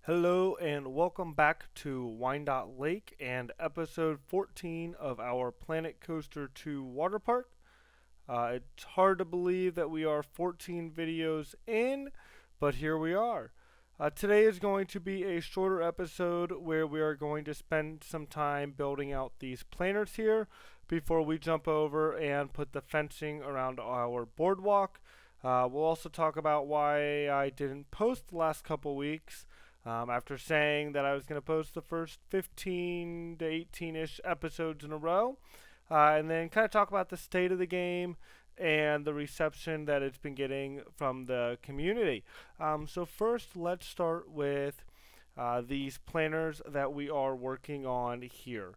Hello and welcome back to Wyandot Lake and episode 14 of our Planet Coaster 2 water park. It's hard to believe that we are 14 videos in, but here we are. Today is going to be a shorter episode where we are going to spend some time building out these planters here before we jump over and put the fencing around our boardwalk. We'll also talk about why I didn't post the last couple weeks. After saying that I was going to post the first 15 to 18-ish episodes in a row, and then kind of talk about the state of the game and the reception that it's been getting from the community. So first, let's start with these planners that we are working on here.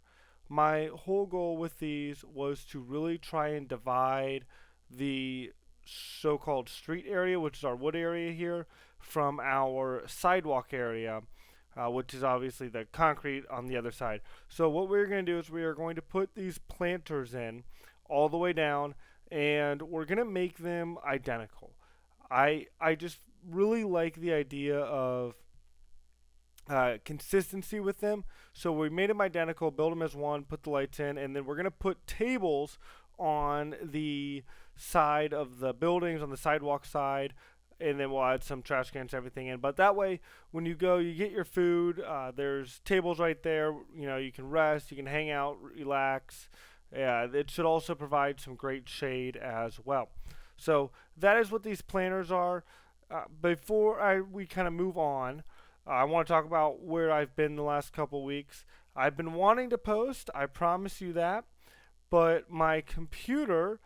My whole goal with these was to really try and divide the so-called street area, which is our wood area here, from our sidewalk area, which is obviously the concrete on the other side. So what we're going to do is we are going to put these planters in all the way down, and we're going to make them identical. I just really like the idea of consistency with them. So we made them identical, build them as one, put the lights in, and then we're going to put tables on the side of the buildings, on the sidewalk side, and then we'll add some trash cans, everything in. But that way, when you go, you get your food. There's tables right there. You can rest, you can hang out, relax. Yeah, it should also provide some great shade as well. So that is what these planters are. Before we kind of move on, I want to talk about where I've been the last couple weeks. I've been wanting to post, I promise you that, but my computer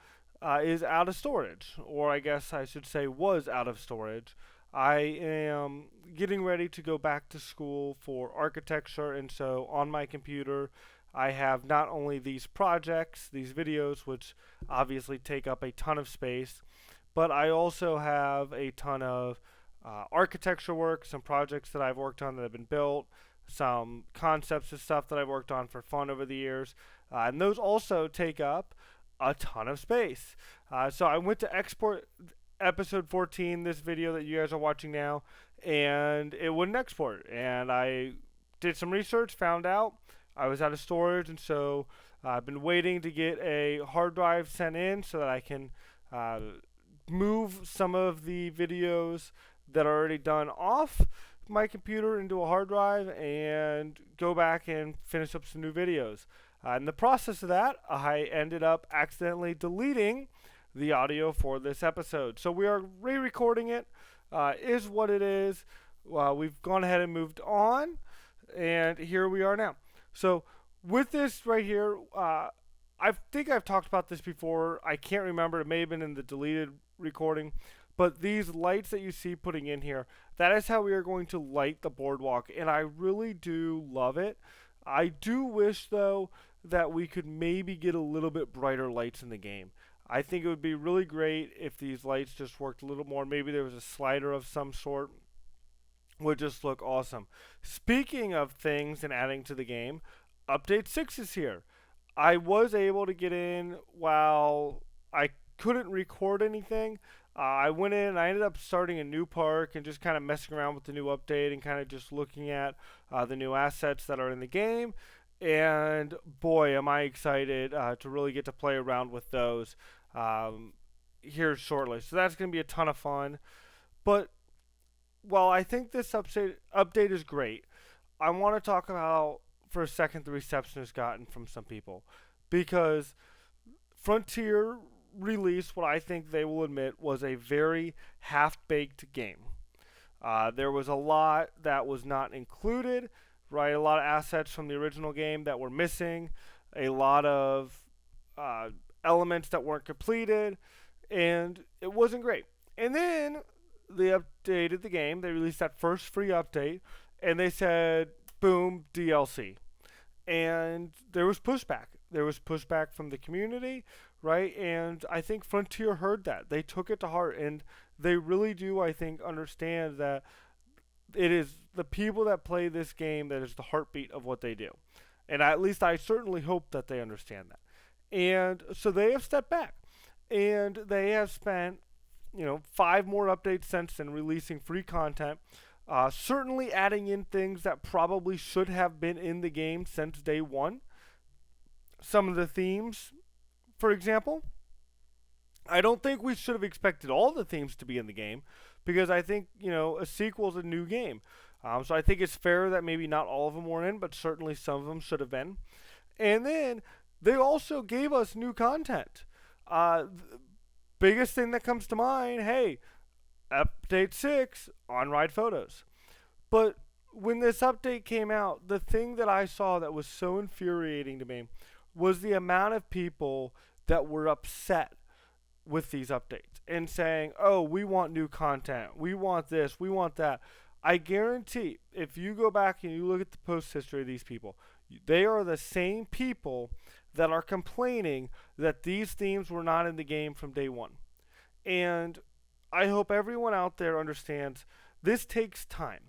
is out of storage, or I guess I should say was out of storage. I am getting ready to go back to school for architecture, and so on my computer, I have not only these projects, these videos, which obviously take up a ton of space, but I also have a ton of architecture work, some projects that I've worked on that have been built, some concepts and stuff that I've worked on for fun over the years, and those also take up a ton of space. So I went to export episode 14, this video that you guys are watching now, and it wouldn't export. And I did some research, found out I was out of storage, and so I've been waiting to get a hard drive sent in so that I can move some of the videos that are already done off my computer into a hard drive and go back and finish up some new videos. In the process of that, I ended up accidentally deleting the audio for this episode. So we are re-recording it, is what it is. We've gone ahead and moved on, and here we are now. So with this right here, I think I've talked about this before. I can't remember. It may have been in the deleted recording. But these lights that you see putting in here, that is how we are going to light the boardwalk. And I really do love it. I do wish, though, that we could maybe get a little bit brighter lights in the game. I think it would be really great if these lights just worked a little more. Maybe there was a slider of some sort. Would just look awesome. Speaking of things and adding to the game, Update 6 is here. I was able to get in while I couldn't record anything. I went in and I ended up starting a new park and just kind of messing around with the new update and kind of just looking at the new assets that are in the game. And boy, am I excited to really get to play around with those here shortly. So that's going to be a ton of fun. But while I think this update is great, I want to talk about for a second the reception it's gotten from some people. Because Frontier released what I think they will admit was a very half-baked game. There was a lot that was not included, right? A lot of assets from the original game that were missing, a lot of elements that weren't completed, and it wasn't great. And then they updated the game. They released that first free update, and they said, boom, DLC. And there was pushback. There was pushback from the community, right? And I think Frontier heard that. They took it to heart, and they really do, I think, understand that it is the people that play this game that is the heartbeat of what they do. And at least I certainly hope that they understand that. And so they have stepped back, and they have spent 5 more updates since then, releasing free content. Certainly adding in things that probably should have been in the game since day one. Some of the themes, for example, I don't think we should have expected all the themes to be in the game because I think, a sequel is a new game. So I think it's fair that maybe not all of them were in, but certainly some of them should have been. And then they also gave us new content. The biggest thing that comes to mind, hey, update 6 on ride photos. But when this update came out, the thing that I saw that was so infuriating to me was the amount of people that were upset with these updates and saying, oh, we want new content. We want this. We want that. I guarantee if you go back and you look at the post history of these people, they are the same people that are complaining that these themes were not in the game from day one. And I hope everyone out there understands this takes time.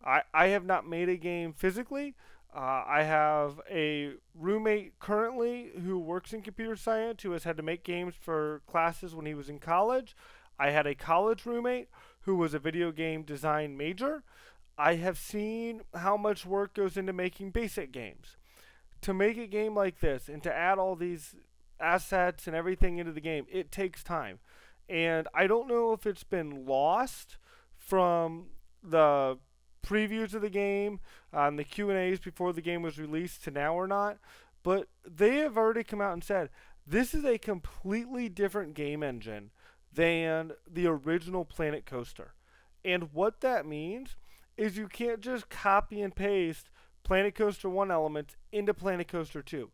I have not made a game physically. I have a roommate currently who works in computer science who has had to make games for classes when he was in college. I had a college roommate who was a video game design major. I have seen how much work goes into making basic games. To make a game like this and to add all these assets and everything into the game, it takes time. And I don't know if it's been lost from the previews of the game, the Q&As before the game was released to now or not, but they have already come out and said this is a completely different game engine than the original Planet Coaster. And what that means is you can't just copy and paste Planet Coaster 1 elements into Planet Coaster 2.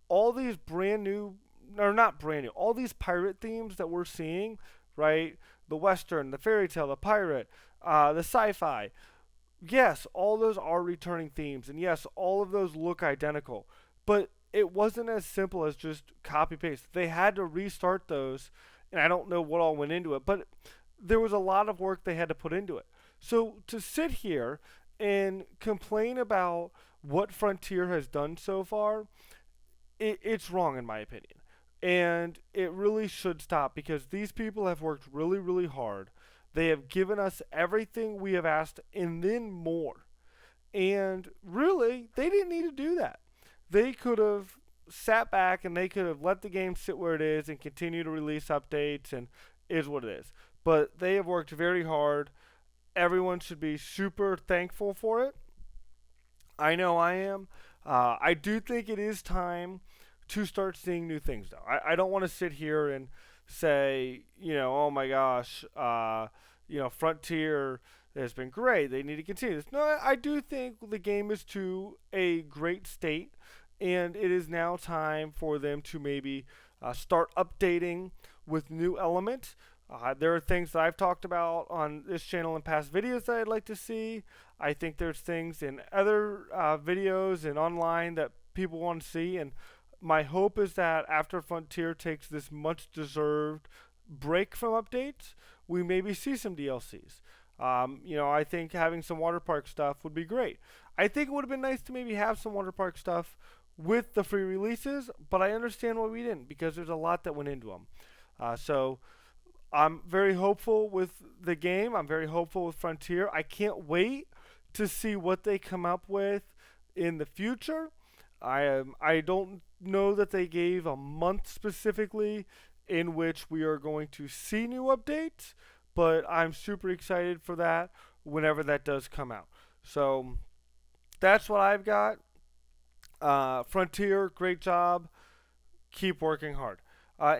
All these brand new, or not brand new, all these pirate themes that we're seeing, right? The Western, the fairy tale, the pirate, the sci-fi. Yes, all those are returning themes, and yes, all of those look identical. But it wasn't as simple as just copy paste. They had to restart those, and I don't know what all went into it, but there was a lot of work they had to put into it. So to sit here and complain about what Frontier has done so far, it's wrong in my opinion. And it really should stop because these people have worked really, really hard. They have given us everything we have asked and then more. And really, they didn't need to do that. They could have sat back and they could have let the game sit where it is and continue to release updates and is what it is. But they have worked very hard. Everyone should be super thankful for it. I know I am. I do think it is time to start seeing new things, though. I don't want to sit here and say, oh my gosh, Frontier has been great. They need to continue this. No, I do think the game is to a great state, and it is now time for them to maybe start updating with new elements. There are things that I've talked about on this channel in past videos that I'd like to see. I think there's things in other videos and online that people want to see, and my hope is that after Frontier takes this much deserved break from updates, we maybe see some DLCs. I think having some water park stuff would be great. I think it would have been nice to maybe have some water park stuff with the free releases, but I understand why we didn't because there's a lot that went into them. So I'm very hopeful with the game. I'm very hopeful with Frontier. I can't wait to see what they come up with in the future. I don't know that they gave a month specifically in which we are going to see new updates, but I'm super excited for that whenever that does come out. So that's what I've got. Frontier, great job. Keep working hard.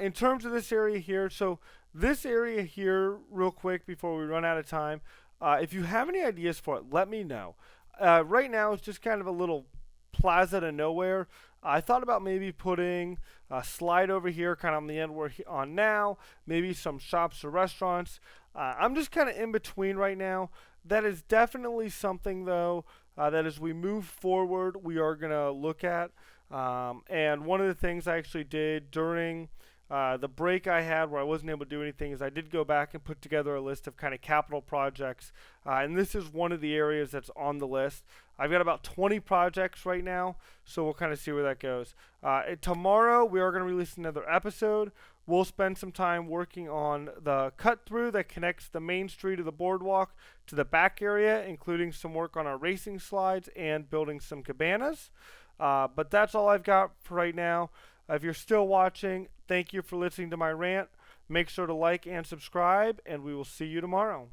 In terms of this area here, so this area here, real quick before we run out of time, if you have any ideas for it, let me know. Right now, it's just kind of a little plaza to nowhere. I thought about maybe putting a slide over here, kind of on the end we're on now, maybe some shops or restaurants. I'm just kind of in between right now. That is definitely something, though, that as we move forward, we are going to look at. And one of the things I actually did during The break I had where I wasn't able to do anything is I did go back and put together a list of kind of capital projects, and this is one of the areas that's on the list. I've got about 20 projects right now, so we'll kind of see where that goes. Tomorrow we are going to release another episode. We'll spend some time working on the cut through that connects the main street of the boardwalk to the back area, including some work on our racing slides and building some cabanas. But that's all I've got for right now. If you're still watching, thank you for listening to my rant. Make sure to like and subscribe, and we will see you tomorrow.